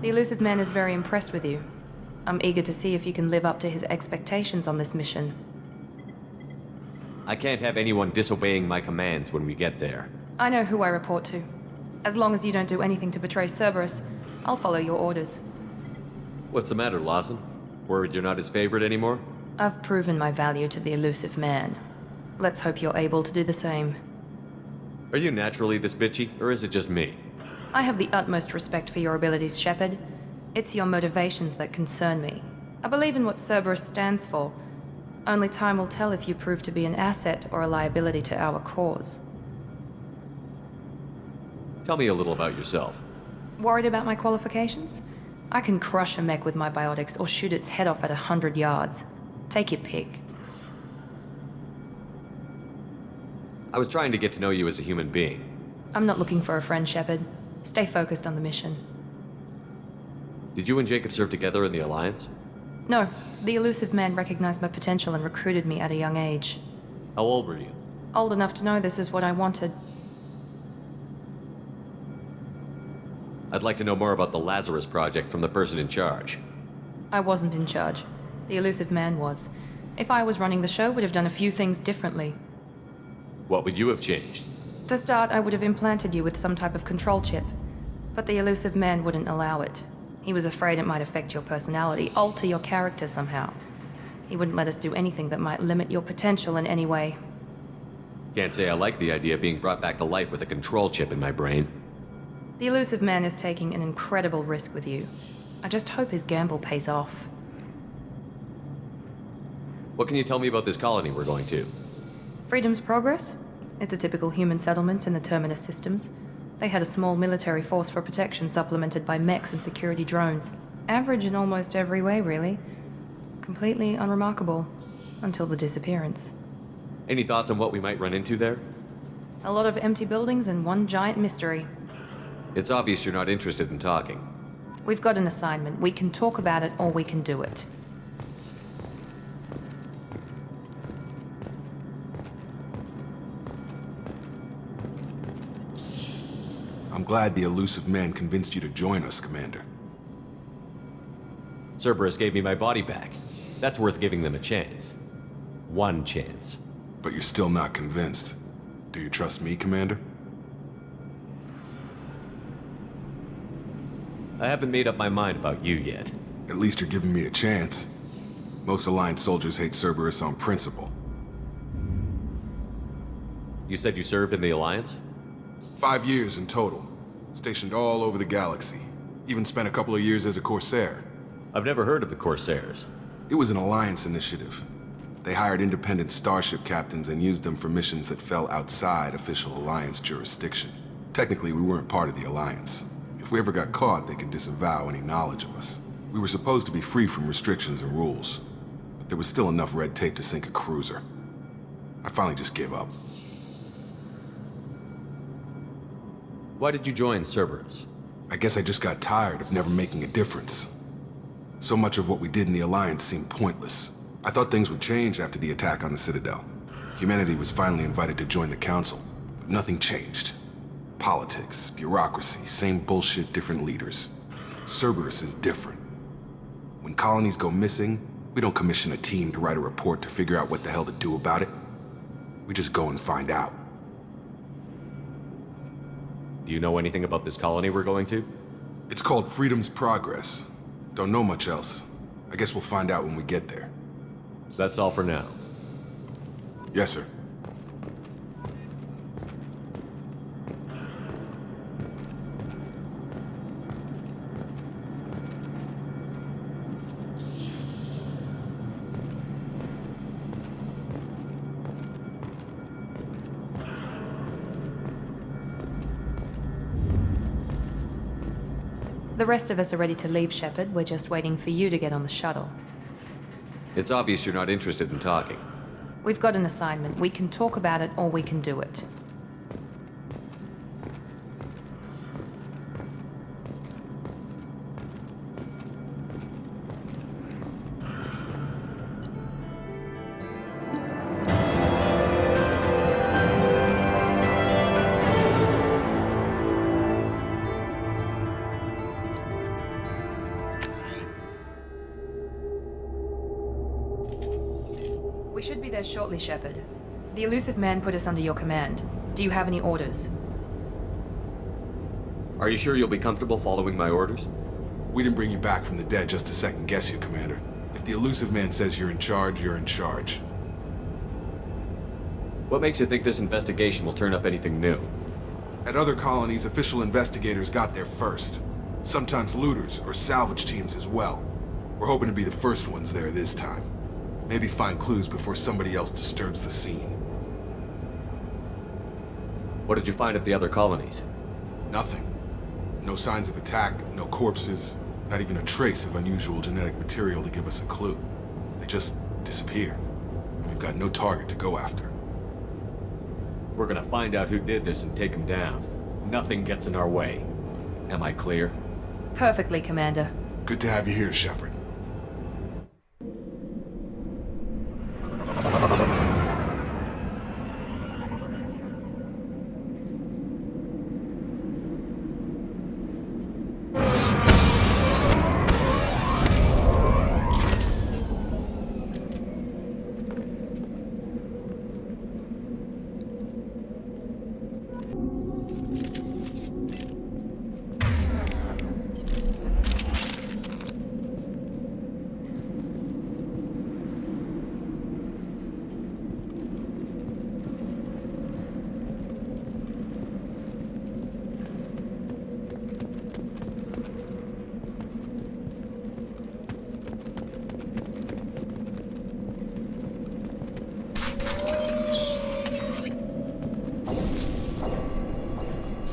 The elusive man is very impressed with you. I'm eager to see if you can live up to his expectations on this mission. I can't have anyone disobeying my commands when we get there. I know who I report to. As long as you don't do anything to betray Cerberus, I'll follow your orders. What's the matter, Lawson? Worried you're not his favorite anymore? I've proven my value to the elusive man. Let's hope you're able to do the same. Are you naturally this bitchy, or is it just me? I have the utmost respect for your abilities, Shepard. It's your motivations that concern me. I believe in what Cerberus stands for. Only time will tell if you prove to be an asset or a liability to our cause. Tell me a little about yourself. Worried about my qualifications? I can crush a mech with my biotics or shoot its head off at 100 yards. Take your pick. I was trying to get to know you as a human being. I'm not looking for a friend, Shepard. Stay focused on the mission. Did you and Jacob serve together in the Alliance? No, the elusive man recognized my potential and recruited me at a young age. How old were you? Old enough to know this is what I wanted. I'd like to know more about the Lazarus Project from the person in charge. I wasn't in charge. The elusive man was. If I was running the show, would have done a few things differently. What would you have changed? To start, I would have implanted you with some type of control chip. But the elusive man wouldn't allow it. He was afraid it might affect your personality, alter your character somehow. He wouldn't let us do anything that might limit your potential in any way. Can't say I like the idea of being brought back to life with a control chip in my brain. The elusive man is taking an incredible risk with you. I just hope his gamble pays off. What can you tell me about this colony we're going to? Freedom's Progress? It's a typical human settlement in the Terminus systems. They had a small military force for protection supplemented by mechs and security drones. Average in almost every way, really. Completely unremarkable. Until the disappearance. Any thoughts on what we might run into there? A lot of empty buildings and one giant mystery. It's obvious you're not interested in talking. We've got an assignment. We can talk about it or we can do it. I'm glad the elusive man convinced you to join us, Commander. Cerberus gave me my body back. That's worth giving them a chance. One chance. But you're still not convinced. Do you trust me, Commander? I haven't made up my mind about you yet. At least you're giving me a chance. Most Alliance soldiers hate Cerberus on principle. You said you served in the Alliance? 5 years in total. Stationed all over the galaxy. Even spent a couple of years as a Corsair. I've never heard of the Corsairs. It was an Alliance initiative. They hired independent starship captains and used them for missions that fell outside official Alliance jurisdiction. Technically, we weren't part of the Alliance. If we ever got caught, they could disavow any knowledge of us. We were supposed to be free from restrictions and rules, but there was still enough red tape to sink a cruiser. I finally just gave up. Why did you join Cerberus? I guess I just got tired of never making a difference. So much of what we did in the Alliance seemed pointless. I thought things would change after the attack on the Citadel. Humanity was finally invited to join the Council, but nothing changed. Politics, bureaucracy, same bullshit, different leaders. Cerberus is different. When colonies go missing, we don't commission a team to write a report to figure out what the hell to do about it. We just go and find out. Do you know anything about this colony we're going to? It's called Freedom's Progress. Don't know much else. I guess we'll find out when we get there. That's all for now. Yes, sir. The rest of us are ready to leave, Shepard. We're just waiting for you to get on the shuttle. It's obvious you're not interested in talking. We've got an assignment. We can talk about it or we can do it. We should be there shortly, Shepard. The elusive man put us under your command. Do you have any orders? Are you sure you'll be comfortable following my orders? We didn't bring you back from the dead just to second guess you, Commander. If the elusive man says you're in charge, you're in charge. What makes you think this investigation will turn up anything new? At other colonies, official investigators got there first. Sometimes looters or salvage teams as well. We're hoping to be the first ones there this time. Maybe find clues before somebody else disturbs the scene. What did you find at the other colonies? Nothing. No signs of attack, no corpses, not even a trace of unusual genetic material to give us a clue. They just disappear, and we've got no target to go after. We're gonna find out who did this and take him down. Nothing gets in our way. Am I clear? Perfectly, Commander. Good to have you here, Shepard.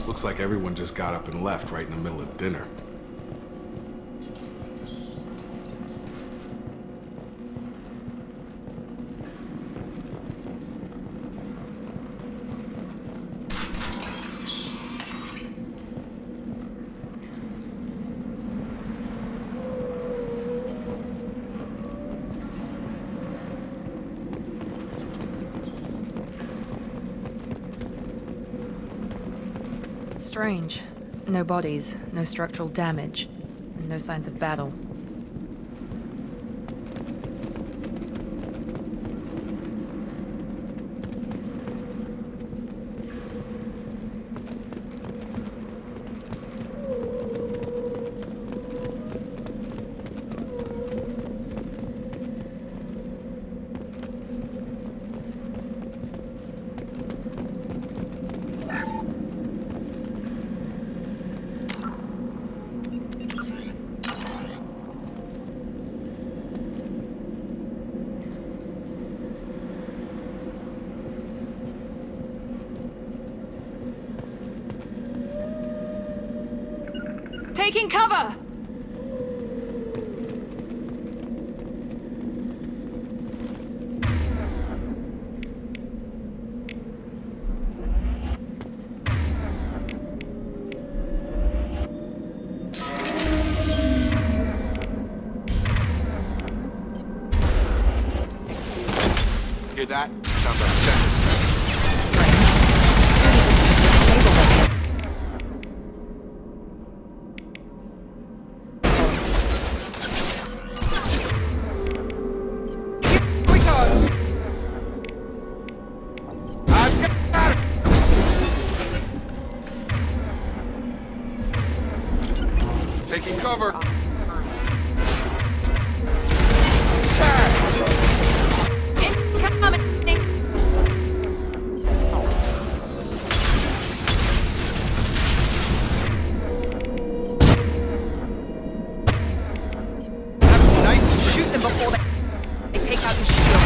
Looks like everyone just got up and left right in the middle of dinner. Strange. No bodies, no structural damage, and no signs of battle. Taking cover! Hear that? Sounds like a tennis. Taking cover. Shoot them before they take out the shield.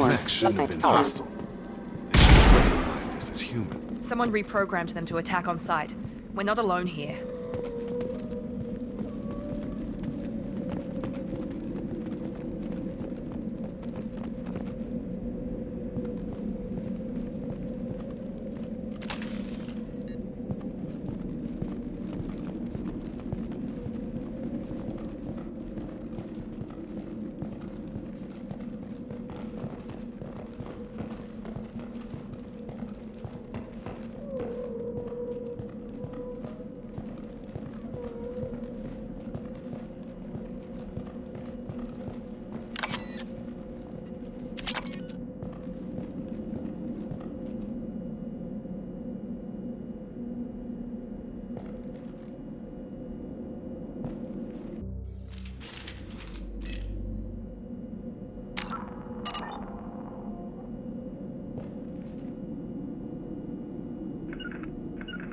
Max shouldn't have been hostile. They should have recognized us as human. Someone reprogrammed them to attack on sight. We're not alone here.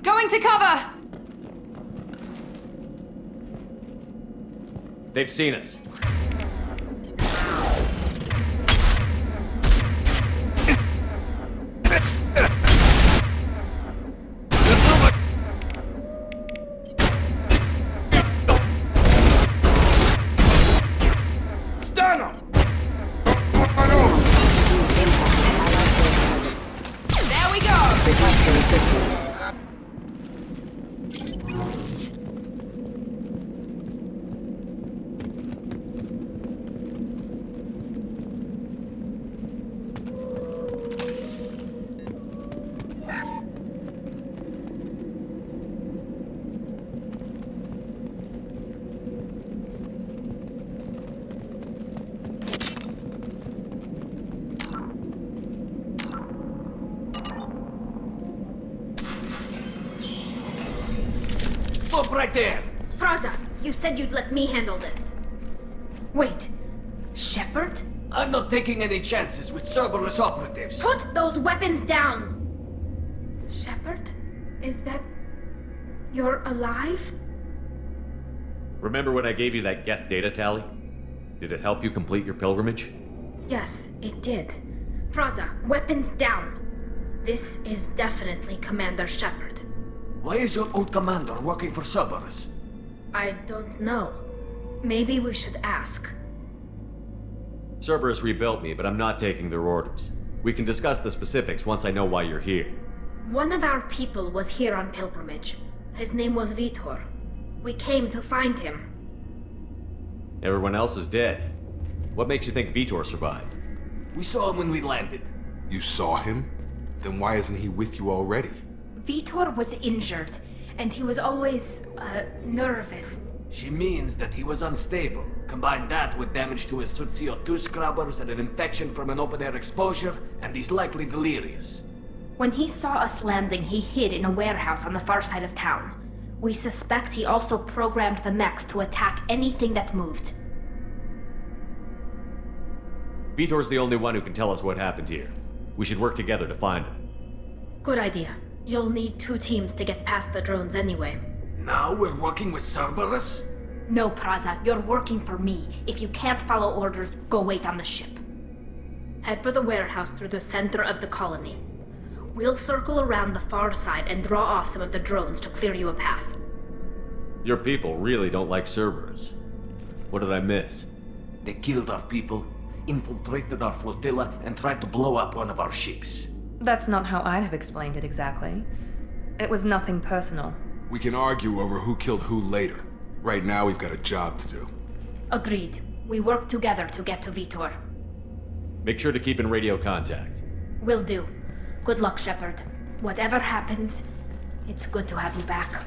Going to cover! They've seen us. Stun him! There we go! Requesting assistance. Stop right there! Praza, you said you'd let me handle this. Wait, Shepard? I'm not taking any chances with Cerberus operatives. Put those weapons down! Shepard? Is that... you're alive? Remember when I gave you that Geth data tally? Did it help you complete your pilgrimage? Yes, it did. Praza, weapons down. This is definitely Commander Shepard. Why is your old commander working for Cerberus? I don't know. Maybe we should ask. Cerberus rebuilt me, but I'm not taking their orders. We can discuss the specifics once I know why you're here. One of our people was here on pilgrimage. His name was Vitor. We came to find him. Everyone else is dead. What makes you think Vitor survived? We saw him when we landed. You saw him? Then why isn't he with you already? Vitor was injured, and he was always, nervous. She means that he was unstable. Combine that with damage to his suit CO2 scrubbers and an infection from an open-air exposure, and he's likely delirious. When he saw us landing, he hid in a warehouse on the far side of town. We suspect he also programmed the mechs to attack anything that moved. Vitor's the only one who can tell us what happened here. We should work together to find him. Good idea. You'll need 2 teams to get past the drones anyway. Now we're working with Cerberus? No, Praza, you're working for me. If you can't follow orders, go wait on the ship. Head for the warehouse through the center of the colony. We'll circle around the far side and draw off some of the drones to clear you a path. Your people really don't like Cerberus. What did I miss? They killed our people, infiltrated our flotilla, and tried to blow up one of our ships. That's not how I'd have explained it exactly. It was nothing personal. We can argue over who killed who later. Right now, we've got a job to do. Agreed. We work together to get to Vitor. Make sure to keep in radio contact. Will do. Good luck, Shepard. Whatever happens, it's good to have you back.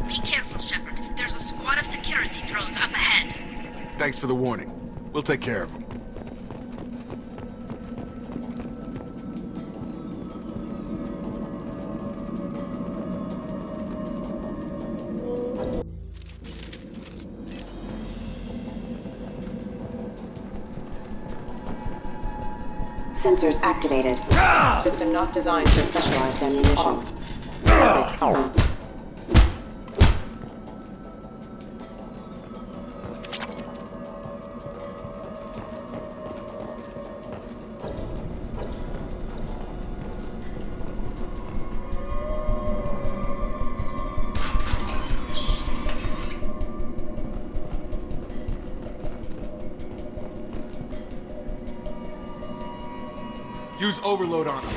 Be careful, Shepard. There's a squad of security drones up ahead. Thanks for the warning. We'll take care of them. Sensors activated. System not designed for specialized ammunition. Use overload on them.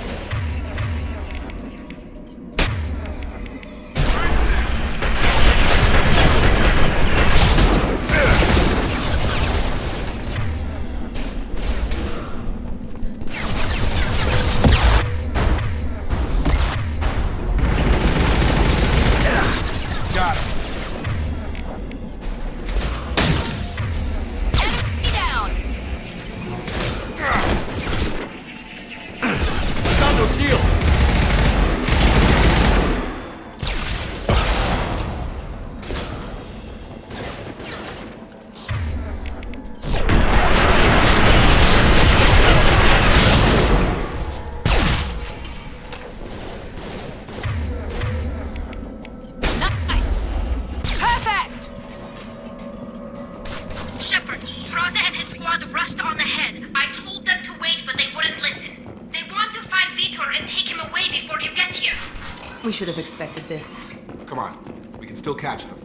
Shepard, Raza and his squad rushed on ahead. I told them to wait, but they wouldn't listen. They want to find Vitor and take him away before you get here. We should have expected this. Come on, we can still catch them.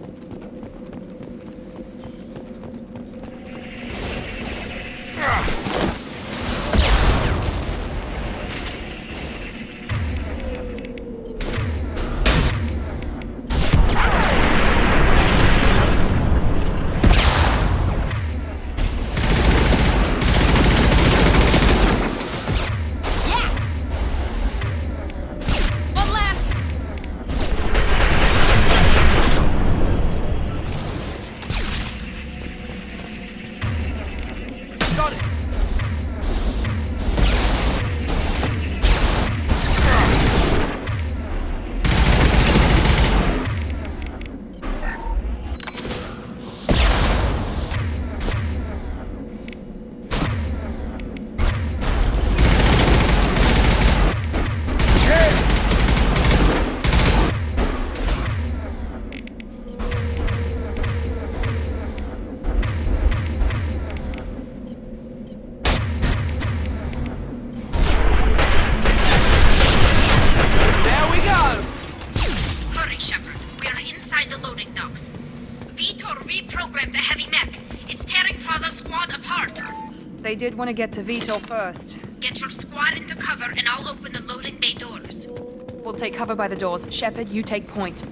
They did want to get to Vitor first. Get your squad into cover and I'll open the loading bay doors. We'll take cover by the doors. Shepard, you take point.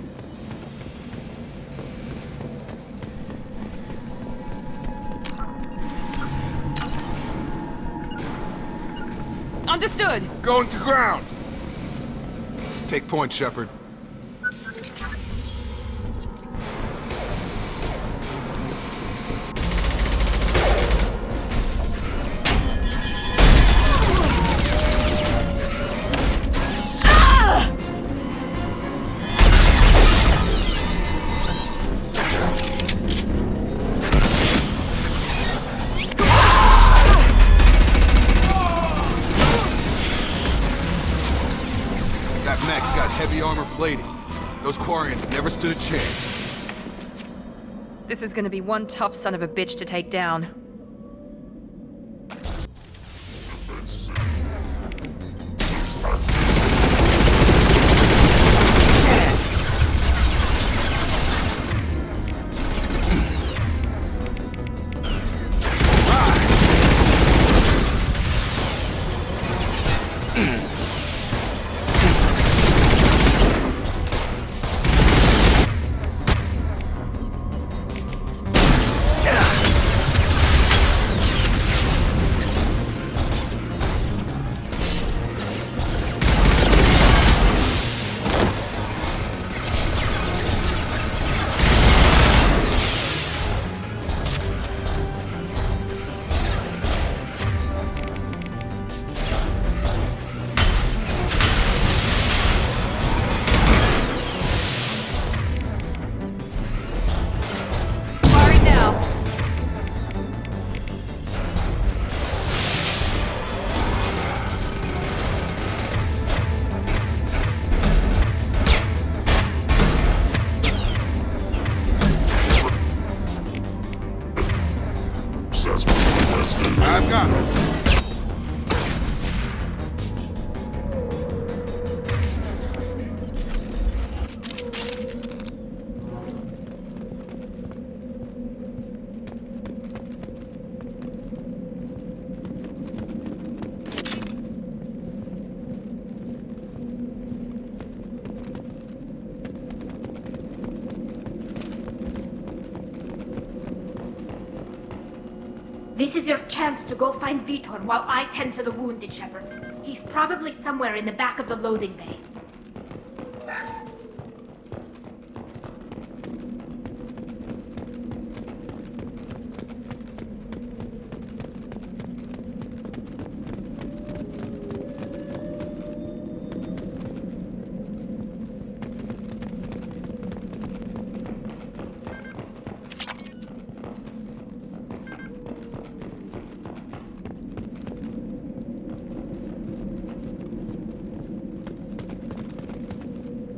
Understood! Going to ground! Take point, Shepard. Heavy armor plating. Those Quarians never stood a chance. This is gonna be one tough son of a bitch to take down. I've got it. This is your chance to go find Vitor while I tend to the wounded, Shepard. He's probably somewhere in the back of the loading bay.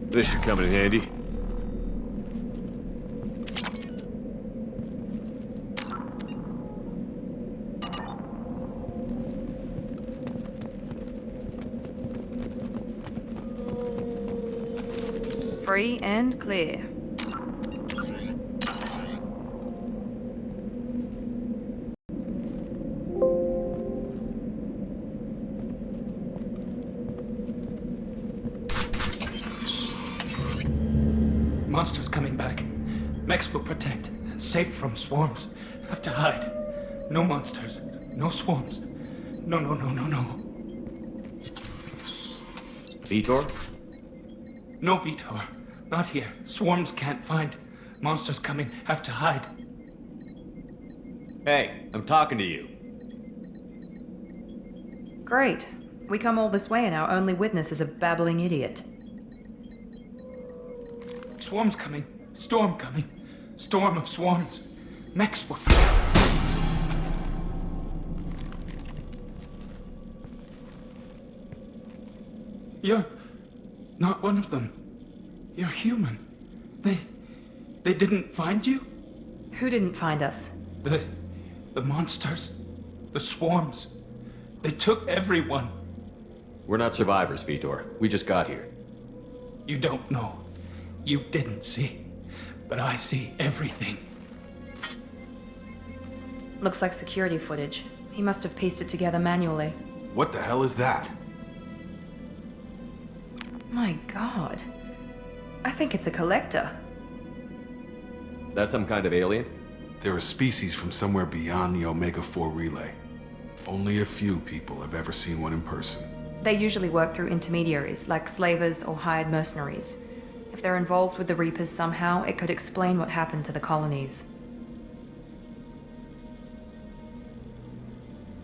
This should come in handy. Free and clear. Monsters coming back. Mechs will protect. Safe from swarms. Have to hide. No monsters. No swarms. No. Vitor? No Vitor. Not here. Swarms can't find. Monsters coming. Have to hide. Hey, I'm talking to you. Great. We come all this way and our only witness is a babbling idiot. Swarms coming. Storm coming. Storm of swarms. Mechs will... You're not one of them. You're human. They didn't find you? Who didn't find us? The monsters. The swarms. They took everyone. We're not survivors, Vitor. We just got here. You don't know. You didn't see. But I see everything. Looks like security footage. He must have pieced it together manually. What the hell is that? My god. I think it's a collector. Is that some kind of alien? They're a species from somewhere beyond the Omega-4 relay. Only a few people have ever seen one in person. They usually work through intermediaries, like slavers or hired mercenaries. If they're involved with the Reapers somehow, it could explain what happened to the colonies.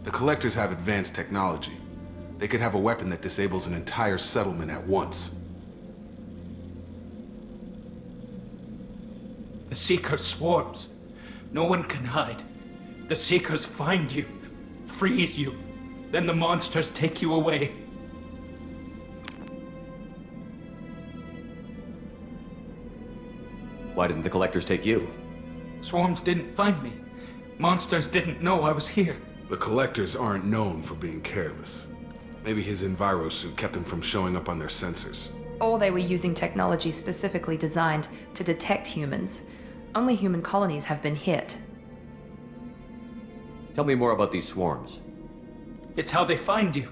The Collectors have advanced technology. They could have a weapon that disables an entire settlement at once. The Seeker swarms. No one can hide. The Seekers find you, freeze you, then the monsters take you away. Why didn't the Collectors take you? Swarms didn't find me. Monsters didn't know I was here. The Collectors aren't known for being careless. Maybe his Enviro suit kept him from showing up on their sensors. Or they were using technology specifically designed to detect humans. Only human colonies have been hit. Tell me more about these swarms. It's how they find you.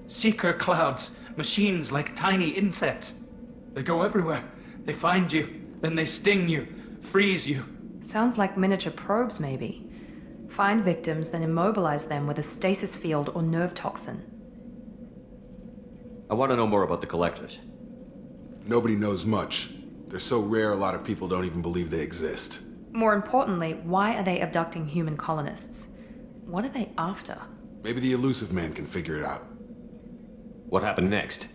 Seeker clouds, machines like tiny insects. They go everywhere. They find you, then they sting you, freeze you. Sounds like miniature probes, maybe. Find victims, then immobilize them with a stasis field or nerve toxin. I want to know more about the Collectors. Nobody knows much. They're so rare a lot of people don't even believe they exist. More importantly, why are they abducting human colonists? What are they after? Maybe the Elusive Man can figure it out. What happened next?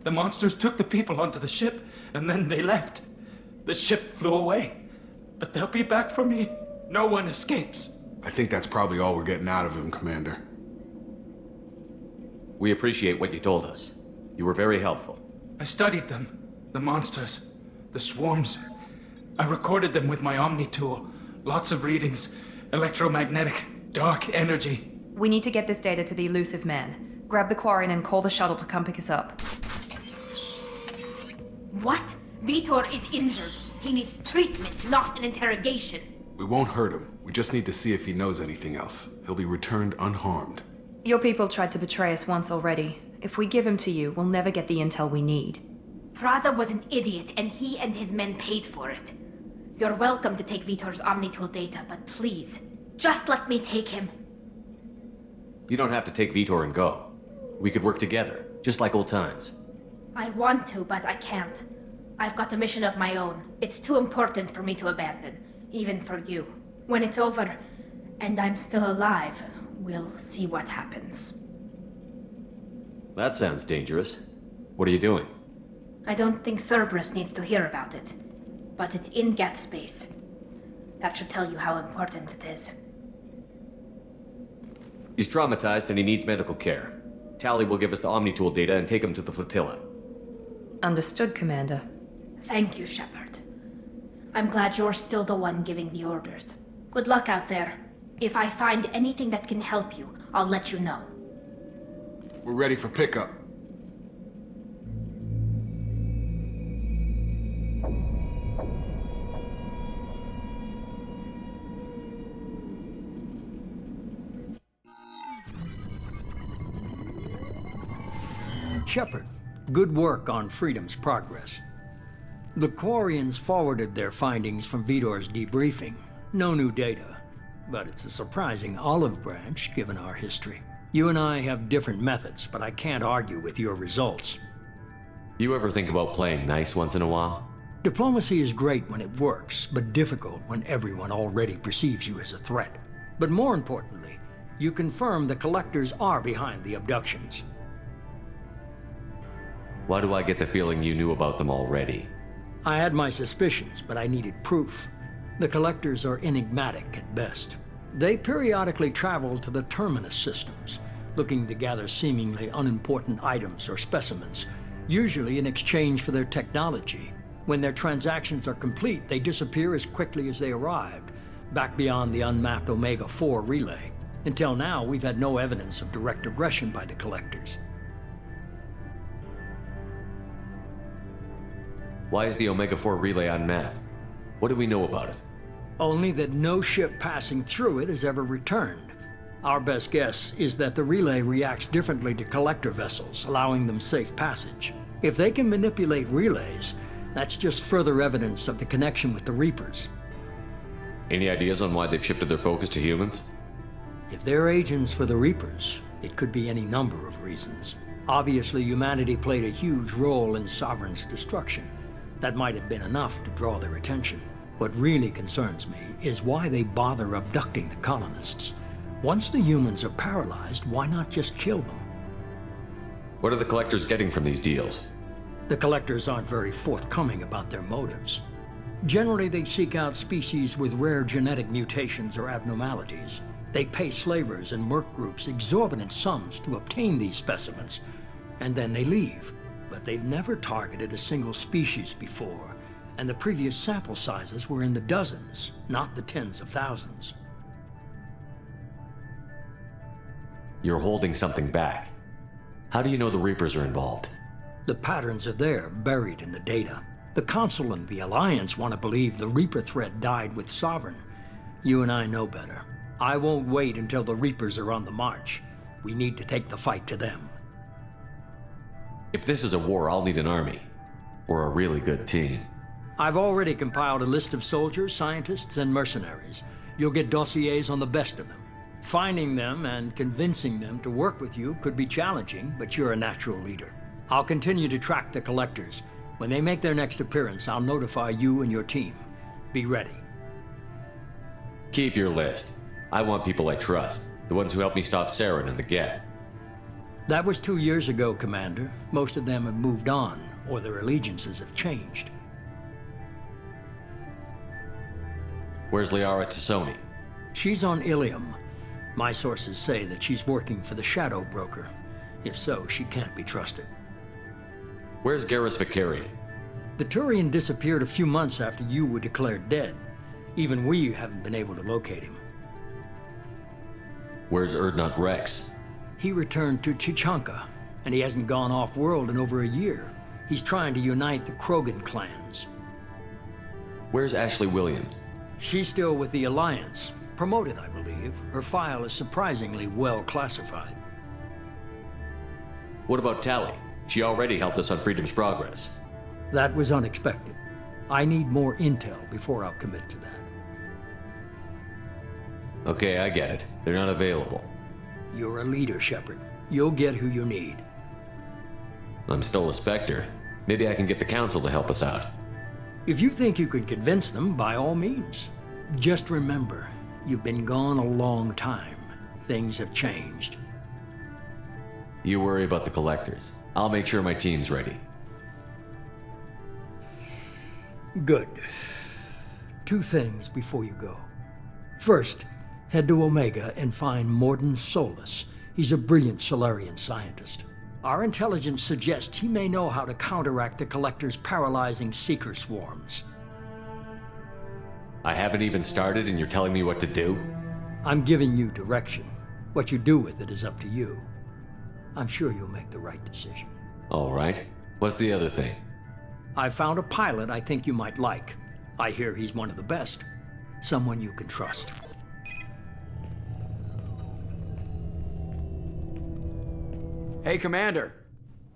The monsters took the people onto the ship, and then they left. The ship flew away. But they'll be back for me. No one escapes. I think that's probably all we're getting out of him, Commander. We appreciate what you told us. You were very helpful. I studied them. The monsters. The swarms. I recorded them with my Omni tool. Lots of readings. Electromagnetic. Dark energy. We need to get this data to the Elusive Man. Grab the Quarian and call the shuttle to come pick us up. What? Vitor is injured. He needs treatment, not an interrogation. We won't hurt him. We just need to see if he knows anything else. He'll be returned unharmed. Your people tried to betray us once already. If we give him to you, we'll never get the intel we need. Praza was an idiot, and he and his men paid for it. You're welcome to take Vitor's Omnitool data, but please, Just let me take him. You don't have to take Vitor and go. We could work together, just like old times. I want to, but I can't. I've got a mission of my own. It's too important for me to abandon, even for you. When it's over, and I'm still alive, we'll see what happens. That sounds dangerous. What are you doing? I don't think Cerberus needs to hear about it, but it's in Geth space. That should tell you how important it is. He's traumatized and he needs medical care. Tally will give us the Omni-Tool data and take him to the flotilla. Understood, Commander. Thank you, Shepard. I'm glad you're still the one giving the orders. Good luck out there. If I find anything that can help you, I'll let you know. We're ready for pickup. Shepard, good work on Freedom's progress. The Quarians forwarded their findings from Vitor's debriefing. No new data, but it's a surprising olive branch given our history. You and I have different methods, but I can't argue with your results. You ever think about playing nice once in a while? Diplomacy is great when it works, but difficult when everyone already perceives you as a threat. But more importantly, you confirm the Collectors are behind the abductions. Why do I get the feeling you knew about them already? I had my suspicions, but I needed proof. The Collectors are enigmatic at best. They periodically travel to the Terminus systems, looking to gather seemingly unimportant items or specimens, usually in exchange for their technology. When their transactions are complete, they disappear as quickly as they arrived, back beyond the unmapped Omega-4 relay. Until now, we've had no evidence of direct aggression by the Collectors. Why is the Omega-4 relay unmapped? What do we know about it? Only that no ship passing through it has ever returned. Our best guess is that the relay reacts differently to Collector vessels, allowing them safe passage. If they can manipulate relays, that's just further evidence of the connection with the Reapers. Any ideas on why they've shifted their focus to humans? If they're agents for the Reapers, it could be any number of reasons. Obviously, humanity played a huge role in Sovereign's destruction. That might have been enough to draw their attention. What really concerns me is why they bother abducting the colonists. Once the humans are paralyzed, why not just kill them? What are the Collectors getting from these deals? The Collectors aren't very forthcoming about their motives. Generally, they seek out species with rare genetic mutations or abnormalities. They pay slavers and merc groups exorbitant sums to obtain these specimens, and then they leave. But they've never targeted a single species before, and the previous sample sizes were in the dozens, not the tens of thousands. You're holding something back. How do you know the Reapers are involved? The patterns are there, buried in the data. The Council and the Alliance want to believe the Reaper threat died with Sovereign. You and I know better. I won't wait until the Reapers are on the march. We need to take the fight to them. If this is a war, I'll need an army. Or a really good team. I've already compiled a list of soldiers, scientists, and mercenaries. You'll get dossiers on the best of them. Finding them and convincing them to work with you could be challenging, but you're a natural leader. I'll continue to track the Collectors. When they make their next appearance, I'll notify you and your team. Be ready. Keep your list. I want people I trust. The ones who helped me stop Saren and the Geth. That was 2 years ago, Commander. Most of them have moved on, or their allegiances have changed. Where's Liara Tassoni? She's on Ilium. My sources say that she's working for the Shadow Broker. If so, she can't be trusted. Where's Garrus Vicarian? The Turian disappeared a few months after you were declared dead. Even we haven't been able to locate him. Where's Erdnot Rex? He returned to Chichanka, and he hasn't gone off-world in over a year. He's trying to unite the Krogan clans. Where's Ashley Williams? She's still with the Alliance. Promoted, I believe. Her file is surprisingly well classified. What about Tally? She already helped us on Freedom's progress. That was unexpected. I need more intel before I'll commit to that. Okay, I get it. They're not available. You're a leader, Shepard. You'll get who you need. I'm still a Spectre. Maybe I can get the Council to help us out. If you think you can convince them, by all means. Just remember, you've been gone a long time. Things have changed. You worry about the Collectors. I'll make sure my team's ready. Good. 2 things before you go. First, head to Omega and find Morden Solus. He's a brilliant Solarian scientist. Our intelligence suggests he may know how to counteract the Collector's paralyzing Seeker swarms. I haven't even started and you're telling me what to do? I'm giving you direction. What you do with it is up to you. I'm sure you'll make the right decision. All right. What's the other thing? I found a pilot I think you might like. I hear he's one of the best. Someone you can trust. Hey, Commander.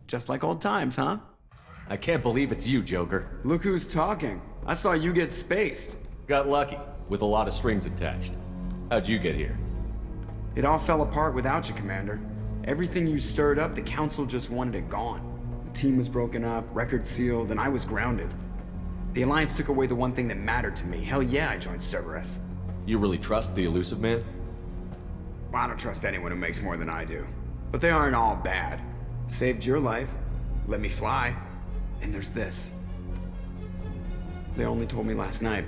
Just like old times, huh? I can't believe it's you, Joker. Look who's talking. I saw you get spaced. Got lucky, with a lot of strings attached. How'd you get here? It all fell apart without you, Commander. Everything you stirred up, the Council just wanted it gone. The team was broken up, record sealed, and I was grounded. The Alliance took away the one thing that mattered to me. Hell yeah, I joined Cerberus. You really trust the Elusive Man? Well, I don't trust anyone who makes more than I do. But they aren't all bad. Saved your life, let me fly, and there's this. They only told me last night.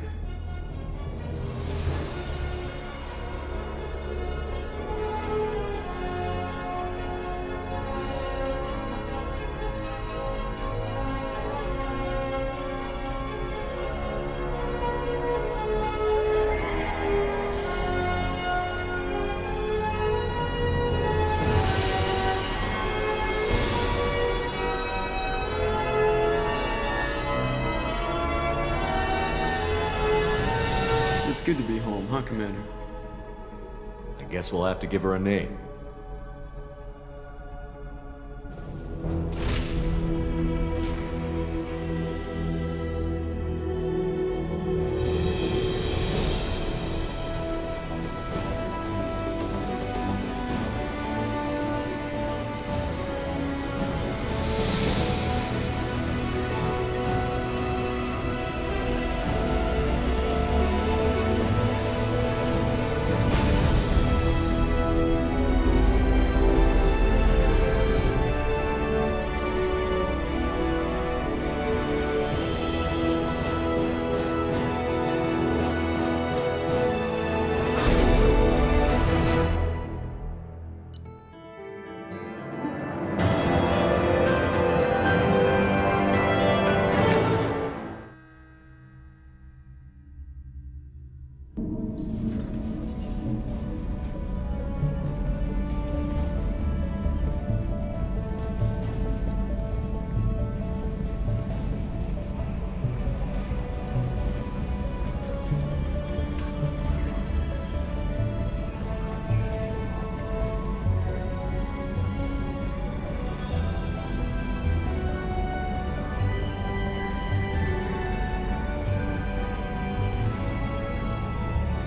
It's good to be home, huh, Commander? I guess we'll have to give her a name.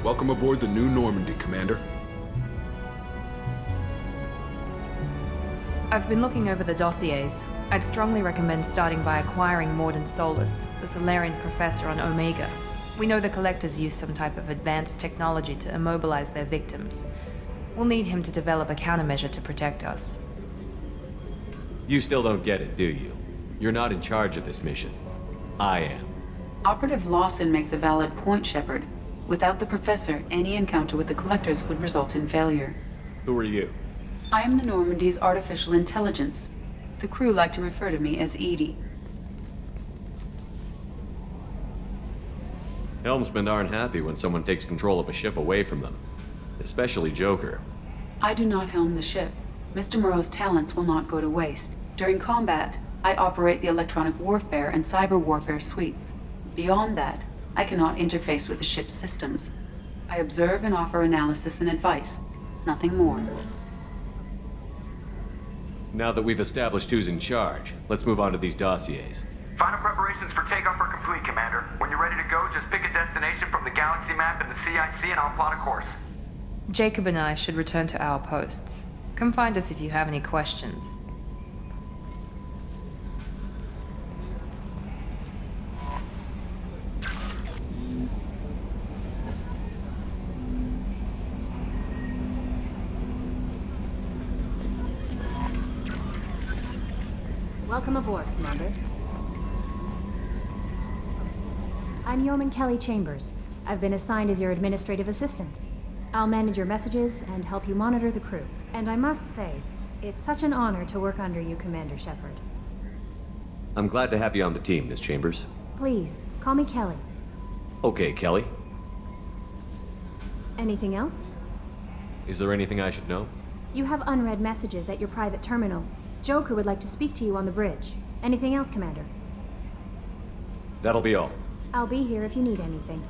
Welcome aboard the New Normandy, Commander. I've been looking over the dossiers. I'd strongly recommend starting by acquiring Morden Solus, the Solarian professor on Omega. We know the Collectors use some type of advanced technology to immobilize their victims. We'll need him to develop a countermeasure to protect us. You still don't get it, do you? You're not in charge of this mission. I am. Operative Lawson makes a valid point, Shepard. Without the Professor, any encounter with the Collectors would result in failure. Who are you? I am the Normandy's artificial intelligence. The crew like to refer to me as Edie. Helmsmen aren't happy when someone takes control of a ship away from them. Especially Joker. I do not helm the ship. Mr. Moreau's talents will not go to waste. During combat, I operate the electronic warfare and cyber warfare suites. Beyond that, I cannot interface with the ship's systems. I observe and offer analysis and advice. Nothing more. Now that we've established who's in charge, let's move on to these dossiers. Final preparations for takeoff are complete, Commander. When you're ready to go, just pick a destination from the galaxy map in the CIC and I'll plot a course. Jacob and I should return to our posts. Come find us if you have any questions. Welcome aboard, Commander. I'm Yeoman Kelly Chambers. I've been assigned as your administrative assistant. I'll manage your messages and help you monitor the crew. And I must say, it's such an honor to work under you, Commander Shepard. I'm glad to have you on the team, Miss Chambers. Please, call me Kelly. Okay, Kelly. Anything else? Is there anything I should know? You have unread messages at your private terminal. Joker would like to speak to you on the bridge. Anything else, Commander? That'll be all. I'll be here if you need anything.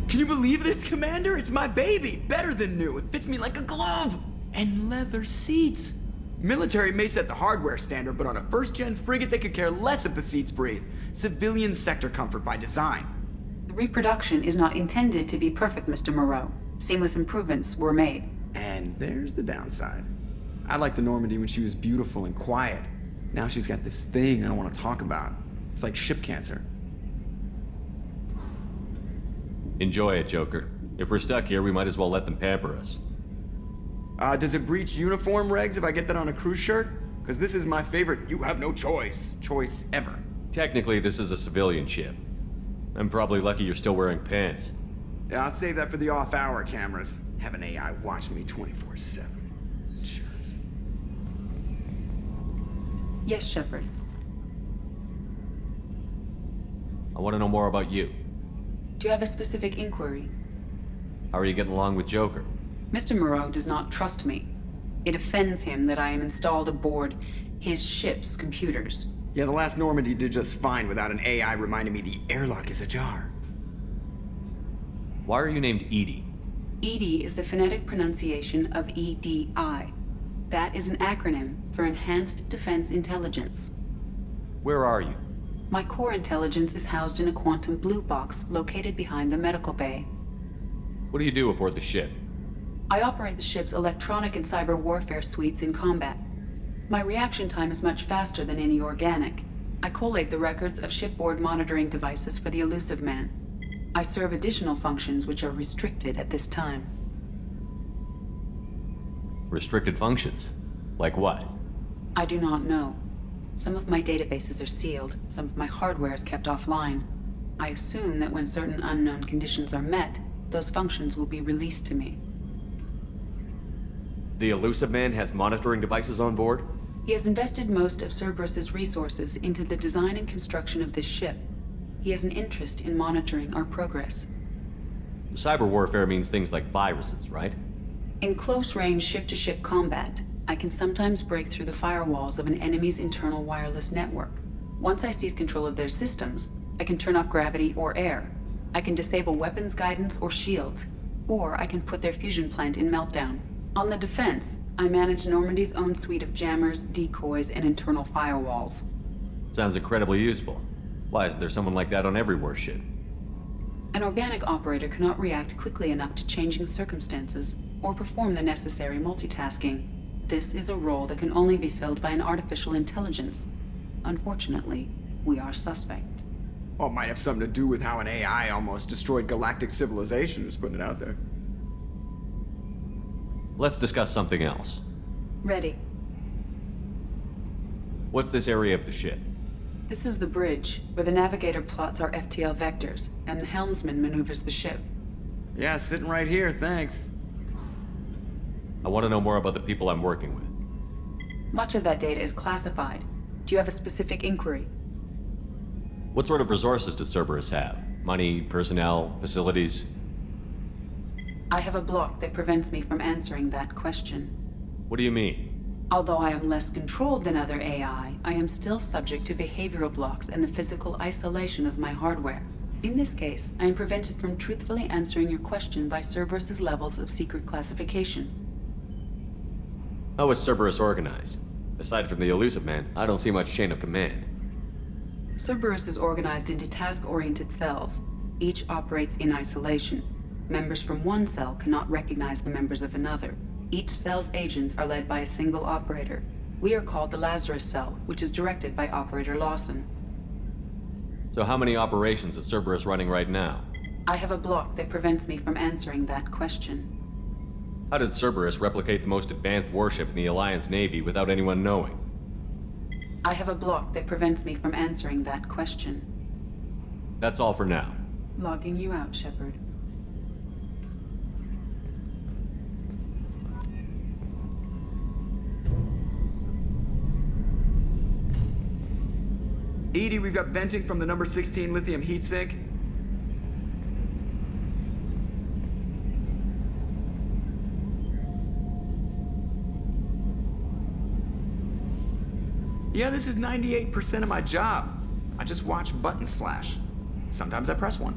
Can you believe this, Commander? It's my baby! Better than new. It fits me like a glove! And leather seats! Military may set the hardware standard, but on a first-gen frigate, they could care less if the seats breathe. Civilian sector comfort by design. The reproduction is not intended to be perfect, Mr. Moreau. Seamless improvements were made. And there's the downside. I liked the Normandy when she was beautiful and quiet. Now she's got this thing I don't want to talk about. It's like ship cancer. Enjoy it, Joker. If we're stuck here, we might as well let them pamper us. Does it breach uniform regs if I get that on a cruise shirt? Because this is my favorite you have no choice ever. Technically, this is a civilian ship. I'm probably lucky you're still wearing pants. Yeah, I'll save that for the off-hour cameras. Have an AI watch me 24/7. Insurance. Yes, Shepard. I want to know more about you. Do you have a specific inquiry? How are you getting along with Joker? Mr. Moreau does not trust me. It offends him that I am installed aboard his ship's computers. Yeah, the last Normandy did just fine without an AI reminding me the airlock is ajar. Why are you named Edie? EDI is the phonetic pronunciation of EDI. That is an acronym for Enhanced Defense Intelligence. Where are you? My core intelligence is housed in a quantum blue box located behind the medical bay. What do you do aboard the ship? I operate the ship's electronic and cyber warfare suites in combat. My reaction time is much faster than any organic. I collate the records of shipboard monitoring devices for the elusive man. I serve additional functions which are restricted at this time. Restricted functions? Like what? I do not know. Some of my databases are sealed, some of my hardware is kept offline. I assume that when certain unknown conditions are met, those functions will be released to me. The elusive man has monitoring devices on board? He has invested most of Cerberus's resources into the design and construction of this ship. He has an interest in monitoring our progress. Cyber warfare means things like viruses, right? In close-range ship-to-ship combat, I can sometimes break through the firewalls of an enemy's internal wireless network. Once I seize control of their systems, I can turn off gravity or air. I can disable weapons guidance or shields, or I can put their fusion plant in meltdown. On the defense, I manage Normandy's own suite of jammers, decoys, and internal firewalls. Sounds incredibly useful. Why isn't there someone like that on every warship? An organic operator cannot react quickly enough to changing circumstances or perform the necessary multitasking. This is a role that can only be filled by an artificial intelligence. Unfortunately, we are suspect. Well, it might have something to do with how an AI almost destroyed galactic civilization, just putting it out there. Let's discuss something else. Ready. What's this area of the ship? This is the bridge, where the navigator plots our FTL vectors, and the helmsman maneuvers the ship. Yeah, sitting right here, thanks. I want to know more about the people I'm working with. Much of that data is classified. Do you have a specific inquiry? What sort of resources does Cerberus have? Money, personnel, facilities? I have a block that prevents me from answering that question. What do you mean? Although I am less controlled than other AI, I am still subject to behavioral blocks and the physical isolation of my hardware. In this case, I am prevented from truthfully answering your question by Cerberus's levels of secret classification. How is Cerberus organized? Aside from the elusive man, I don't see much chain of command. Cerberus is organized into task-oriented cells. Each operates in isolation. Members from one cell cannot recognize the members of another. Each cell's agents are led by a single operator. We are called the Lazarus Cell, which is directed by Operator Lawson. So how many operations is Cerberus running right now? I have a block that prevents me from answering that question. How did Cerberus replicate the most advanced warship in the Alliance Navy without anyone knowing? I have a block that prevents me from answering that question. That's all for now. Logging you out, Shepard. Edie, we've got venting from the number 16 lithium heatsink. Yeah, this is 98% of my job. I just watch buttons flash. Sometimes I press one.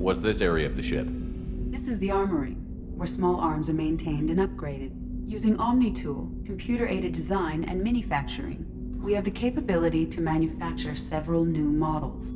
What's this area of the ship? This is the armory, where small arms are maintained and upgraded. Using Omni-Tool, computer-aided design, and manufacturing, we have the capability to manufacture several new models.